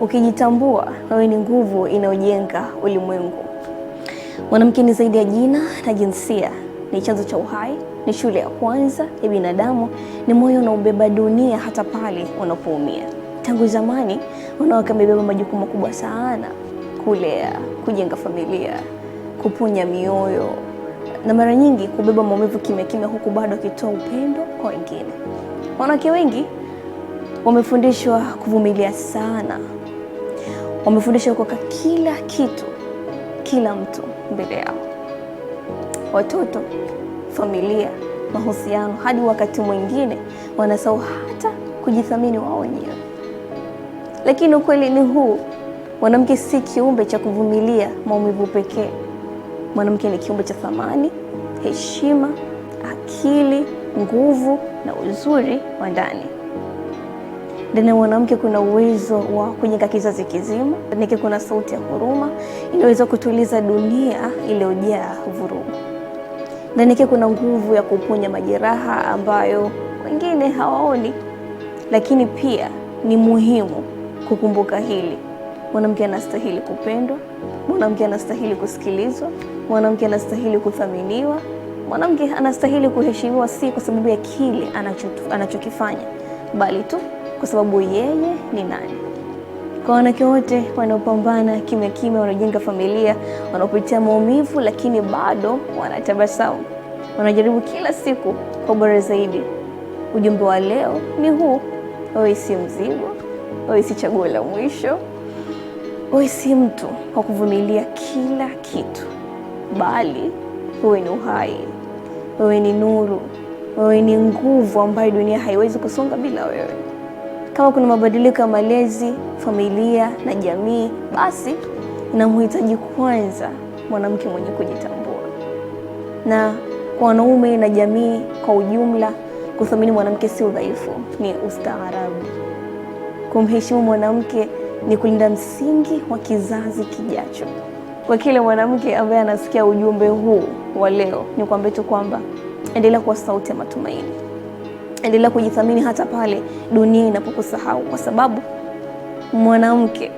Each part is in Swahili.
Ukijitambua, wewe ni nguvu inayojenga ulimwengu. Mwanamke ni zaidi ya jina na jinsia, ni chanzo cha uhai, ni shule ya kwanza ya binadamu, ni moyo unaobeba dunia hata pale unapoumia. Tangu zamani, wanawake wamebeba majukumu makubwa sana: kulea, kujenga familia, kuponya mioyo, na mara nyingi kubeba maumivu kimya kimya, huku bado akitoa upendo kwa wengine. Wanawake wengi wamefundishwa kuvumilia sana. Wamefundishwa kuweka kila kitu, kila mtu mbele yao: watoto, familia, mahusiano, hadi wakati mwingine wanasahau hata kujithamini wao wenyewe. Lakini ukweli ni huu: mwanamke si kiumbe cha kuvumilia maumivu pekee. Mwanamke ni kiumbe cha thamani, heshima, akili, nguvu na uzuri wa ndani. Ndani ya mwanamke kuna uwezo wa kujenga kizazi kizima. Ndani yake kuna sauti ya huruma inaweza kutuliza dunia iliyojaa vurugu. Ndani yake kuna nguvu ya kuponya majeraha ambayo wengine hawaoni. Lakini pia ni muhimu kukumbuka hili: mwanamke anastahili kupendwa, mwanamke anastahili kusikilizwa, mwanamke anastahili kuthaminiwa, mwanamke anastahili kuheshimiwa, si kwa sababu ya kile anachokifanya, bali tu kwa sababu yeye ni nani. Kwa wanawake wote wanaopambana kimya kimya, wanajenga familia, wanaopitia maumivu lakini bado wanatabasamu, wanajaribu kila siku kwa bora zaidi, ujumbe wa leo ni huu: wewe si mzigo, wewe si chaguo la mwisho, wewe si mtu wa kuvumilia kila kitu, bali wewe ni uhai, wewe ni nuru, wewe ni nguvu ambayo dunia haiwezi kusonga bila wewe. Kama kuna mabadiliko ya malezi, familia na jamii, basi inamhitaji kwanza mwanamke mwenye kujitambua. Na kwa wanaume na jamii kwa ujumla, kuthamini mwanamke si udhaifu, ni ustaarabu. Kumheshimu mwanamke ni kulinda msingi wa kizazi kijacho. Kwa kila mwanamke ambaye anasikia ujumbe huu wa leo, ni kuambia tu kwamba endelea kuwa sauti ya matumaini. Endelea kujithamini hata pale dunia inapokusahau, kwa sababu mwanamke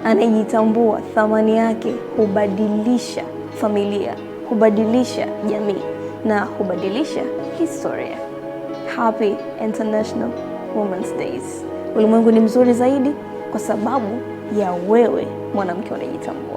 anayejitambua thamani yake hubadilisha familia, hubadilisha jamii na hubadilisha historia. Happy International Women's Days. Ulimwengu ni mzuri zaidi kwa sababu ya wewe mwanamke unayejitambua.